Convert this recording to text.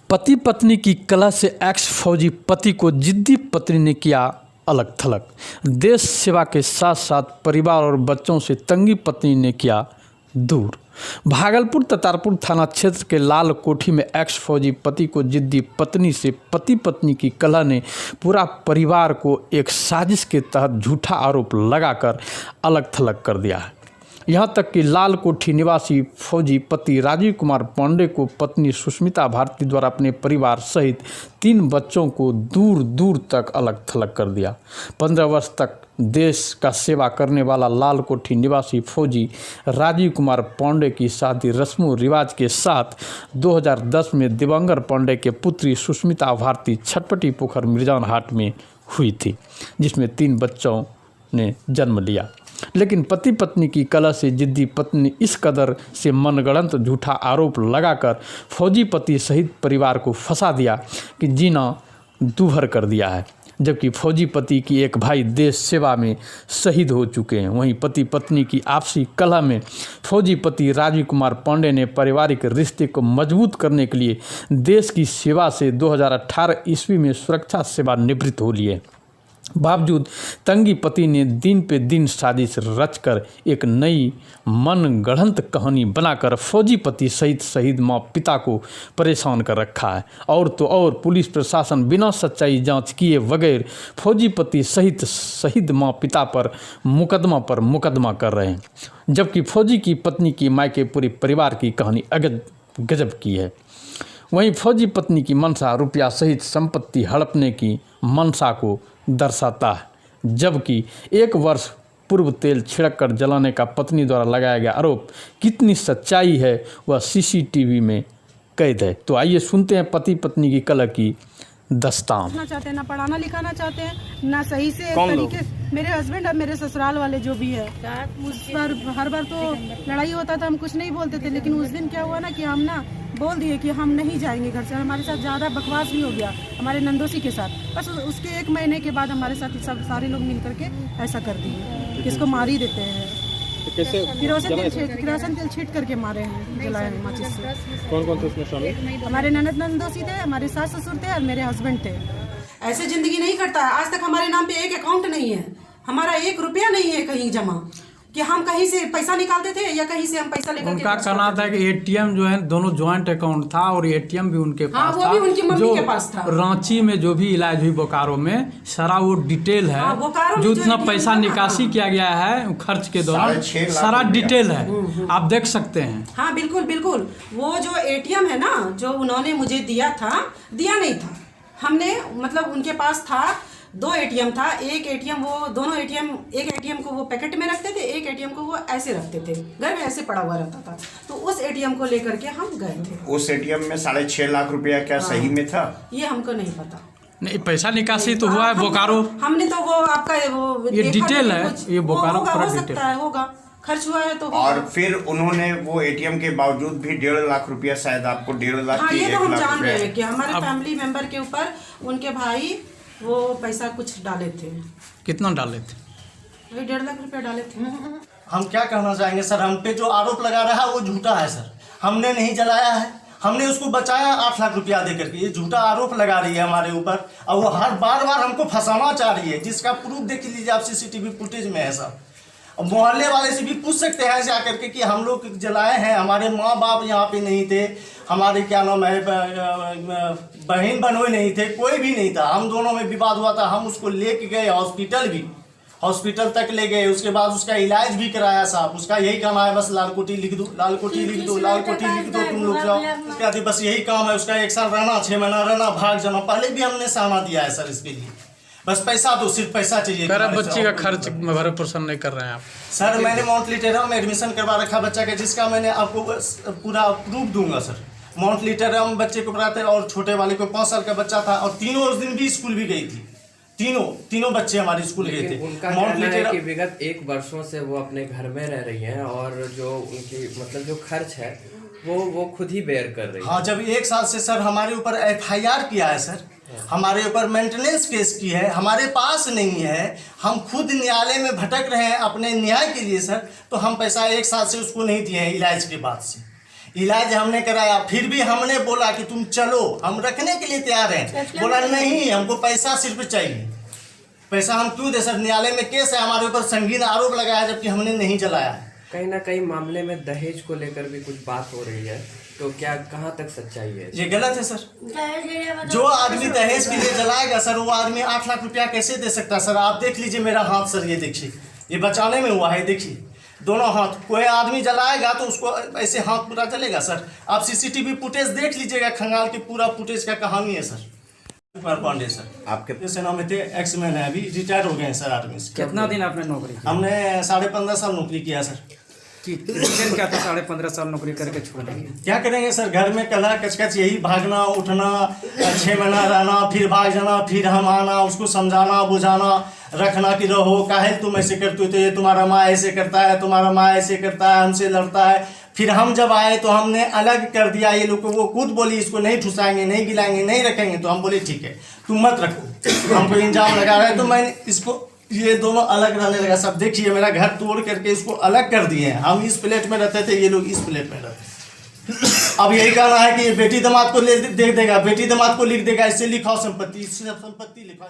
पति पत्नी की कलह से एक्स फौजी पति को जिद्दी पत्नी ने किया अलग थलग। देश सेवा के साथ साथ परिवार और बच्चों से तंगी पत्नी ने किया दूर। भागलपुर ततारपुर थाना क्षेत्र के लाल कोठी में एक्स फौजी पति को जिद्दी पत्नी से पति पत्नी की कलह ने पूरा परिवार को एक साजिश के तहत झूठा आरोप लगाकर अलग थलग कर दिया है। यहाँ तक कि लाल कोठी निवासी फौजी पति राजीव कुमार पांडे को पत्नी सुष्मिता भारती द्वारा अपने परिवार सहित 3 बच्चों को दूर दूर तक अलग थलग कर दिया। 15 वर्ष तक देश का सेवा करने वाला लाल कोठी निवासी फौजी राजीव कुमार पांडे की शादी रस्मों रिवाज के साथ 2010 में दिवंगत पांडे के पुत्री सुष्मिता भारती छटपटी पोखर मिर्जान हाट में हुई थी, जिसमें 3 बच्चों ने जन्म लिया। लेकिन पति पत्नी की कलह से जिद्दी पत्नी इस कदर से मनगढ़ंत झूठा आरोप लगाकर फौजी पति सहित परिवार को फंसा दिया कि जीना दूभर कर दिया है। जबकि फौजी पति की एक भाई देश सेवा में शहीद हो चुके हैं। वहीं पति पत्नी की आपसी कलह में फौजी पति राजीव कुमार पांडे ने पारिवारिक रिश्ते को मजबूत करने के लिए देश की सेवा से 2018 ईस्वी में सुरक्षा सेवा निवृत्त हो लिए। बावजूद तंगी पति ने दिन पे दिन साजिश रचकर एक नई मनगढ़ंत कहानी बनाकर फौजी पति सहित शहीद माँ पिता को परेशान कर रखा है। और तो और पुलिस प्रशासन बिना सच्चाई जांच किए बगैर फौजी पति सहित शहीद माँ पिता पर मुकदमा कर रहे हैं। जबकि फौजी की पत्नी की मायके पूरे परिवार की कहानी गजब की है। वहीं फौजी पत्नी की मनसा रुपया सहित संपत्ति हड़पने की मनसा को दर्शाता है। जबकि 1 वर्ष पूर्व तेल छिड़क कर जलाने का पत्नी द्वारा लगाया गया आरोप कितनी सच्चाई है वह सीसीटीवी में कैद है। तो आइए सुनते हैं पति पत्नी की कलह की दस्तान। ना चाहते हैं, ना पढ़ाना लिखाना चाहते हैं, ना सही से तरीके। मेरे हस्बैंड और मेरे ससुराल वाले जो भी है, उस पर हर बार तो लड़ाई होता था, हम कुछ नहीं बोलते थे। लेकिन उस दिन क्या हुआ ना कि हम ना बोल दिए कि हम नहीं जाएंगे घर से। हमारे साथ ज़्यादा बकवास भी हो गया हमारे नंदोसी के साथ। बस उसके 1 महीने के बाद हमारे साथ सब सारे लोग मिल करके ऐसा कर दिए कि इसको मार ही देते हैं। किरोसिन तेल छीट करके मारे हैं, जलाए हैं माचिस से। कौन थे उसमें शामिल? हमारे ननद नंदोसी थे, हमारे सास ससुर थे और मेरे हस्बैंड थे। ऐसे जिंदगी नहीं करता है। आज तक हमारे नाम पे एक अकाउंट नहीं है, हमारा 1 रुपया नहीं है कहीं जमा कि हम कहीं से पैसा निकालते थे या कहीं से हम पैसा लेकर। उनका कहना था कि एटीएम जो है दोनों ज्वाइंट अकाउंट था और एटीएम भी उनके पास वो था। भी उनकी मम्मी के पास था। रांची में जो भी इलाज हुई बोकारो में सारा वो डिटेल है। जो इतना पैसा निकासी किया गया है खर्च के दौरान सारा डिटेल है, आप देख सकते हैं। हाँ बिल्कुल बिल्कुल। वो जो एटीएम है ना जो उन्होंने मुझे दिया नहीं था। हमने मतलब उनके पास था 2 एटीएम था। एक एटीएम वो दोनों एटीएम, एक एटीएम को वो पैकेट में रखते थे, एक एटीएम को वो ऐसे रखते थे, घर में ऐसे पड़ा हुआ रहता था। तो उस एटीएम को लेकर के हम गए थे। उस एटीएम में 6.5 लाख रुपया क्या सही में था? ये हमको नहीं पता। नहीं, पैसा निकासी तो हुआ है बोकारो। हमने तो वो आपका वो ये डिटेल है, ये बोकारो पूरा हो डिटेल सकता है, होगा खर्च हुआ है तो होगा। और फिर उन्होंने वो एटीएम के बावजूद भी 1.5 लाख रुपया, शायद आपको 1.5 लाख हाँ, की ये तो 1 हम लाख जान रहे रुपया। हैं कि हमारे फैमिली मेंबर के ऊपर उनके भाई वो पैसा कुछ डाले थे। कितना डाले थे? वही 1.5 लाख रुपया डाले थे। हम क्या कहना चाहेंगे सर, हम पे जो आरोप लगा रहा है वो झूठा है सर। हमने नहीं जलाया है, हमने उसको बचाया 8 लाख रुपया दे करके। ये झूठा आरोप लगा रही है हमारे ऊपर और वो हर बार हमको फंसाना चाह रही है, जिसका प्रूफ देख लीजिए आप सीसीटीवी फुटेज में है सर। मोहल्ले वाले से भी पूछ सकते हैं जा करके कि हम लोग जलाए हैं, हमारे माँ बाप यहाँ पे नहीं थे, हमारे क्या नाम है बहन बनोई नहीं थे, कोई भी नहीं था। हम दोनों में विवाद हुआ था, हम उसको लेके गए हॉस्पिटल तक ले गए। उसके बाद उसका इलाज भी कराया साहब। उसका यही काम है बस लाल कोठी लिख दो, लाल कोठी लिख दो, लाल कोठी लिख दो, तुम लोग जाओ। उसके बाद बस यही काम है उसका। 1 साल रहना, 6 महीना रहना, भाग जाना। पहले भी हमने सहना दिया है सर इसके लिए। बस पैसा दो, सिर्फ पैसा चाहिए। बच्ची का खर्च भरण पोषण नहीं कर रहे हैं आप? सर मैंने माउंट लिटरम में एडमिशन करवा रखा बच्चा का, जिसका मैंने आपको पूरा प्रूफ दूंगा सर। माउंट लिटरम बच्चे को पढ़ाते और छोटे वाले को 5 साल का बच्चा था और तीनों उस दिन भी स्कूल भी गई थी। तीनों बच्चे हमारे स्कूल गए थे। उनका कहना है कि विगत 1 वर्षों से वो अपने घर में रह रही हैं और जो उनकी मतलब जो खर्च है वो खुद ही बेयर कर रही है। हाँ, जब 1 साल से सर हमारे ऊपर FIR किया है सर, हमारे ऊपर मेंटेनेंस केस की है, हमारे पास नहीं है, हम खुद न्यायालय में भटक रहे हैं अपने न्याय के लिए सर। तो हम पैसा 1 साल से उसको नहीं दिए हैं इलाज के बाद से। इलाज हमने कराया, फिर भी हमने बोला कि तुम चलो, हम रखने के लिए तैयार हैं। बोला नहीं, हमको पैसा सिर्फ चाहिए। पैसा हम क्यों दे सर? न्यायालय में केस है, हमारे ऊपर संगीन आरोप लगाया जबकि हमने नहीं जलाया है। कहीं ना कहीं मामले में दहेज को लेकर भी कुछ बात हो रही है, तो क्या कहाँ तक सच्चाई है? ये गलत है सर। जो आदमी दहेज के लिए जलाएगा सर, वो आदमी 8 लाख रुपया कैसे दे सकता है सर? आप देख लीजिए मेरा हाथ सर, ये देखिए, ये बचाने में हुआ है, देखिए दोनों हाथ। कोई आदमी जलाएगा तो उसको ऐसे हाथ पूरा जलेगा सर। आप सीसीटीवी फुटेज देख लीजिएगा, खंगाल की पूरा फुटेज का कहानी है सर। कुमार पांडे सर, आपके सेना में थे, एक्समैन है, अभी रिटायर हो गए हैं सर आर्मी से। कितना दिन आपने नौकरी की? हमने 15.5 साल नौकरी किया सर। रीजन क्या था 15.5 साल नौकरी करके छोड़ने की? क्या करेंगे सर, घर में कलह कचकच, यही भागना उठना, 6 महीना रहना, फिर भाग जाना, फिर हम आना, उसको समझाना बुझाना, रखना कि रहो, काहे तुम ऐसे करते हो, तो ये तुम्हारा माँ ऐसे करता है, तुम्हारा माँ ऐसे करता है, हमसे लड़ता है। फिर हम जब आए तो हमने अलग कर दिया ये लोग को। वो खुद बोली इसको नहीं ठुसाएंगे, नहीं गिलाएंगे, नहीं रखेंगे। तो हम बोले ठीक है, तुम मत रखो, हमको इंजाम लगा रहे हैं। तो मैंने इसको, ये दोनों अलग रहने लगा। सब देखिए मेरा घर तोड़ करके इसको अलग कर दिए हैं। हम इस प्लेट में रहते थे, ये लोग इस प्लेट में रहते। अब यही कहना है कि बेटी दामाद को ले दे देगा, बेटी दामाद को लिख देगा, इससे लिखाओ संपत्ति, इससे संपत्ति लिखाओ।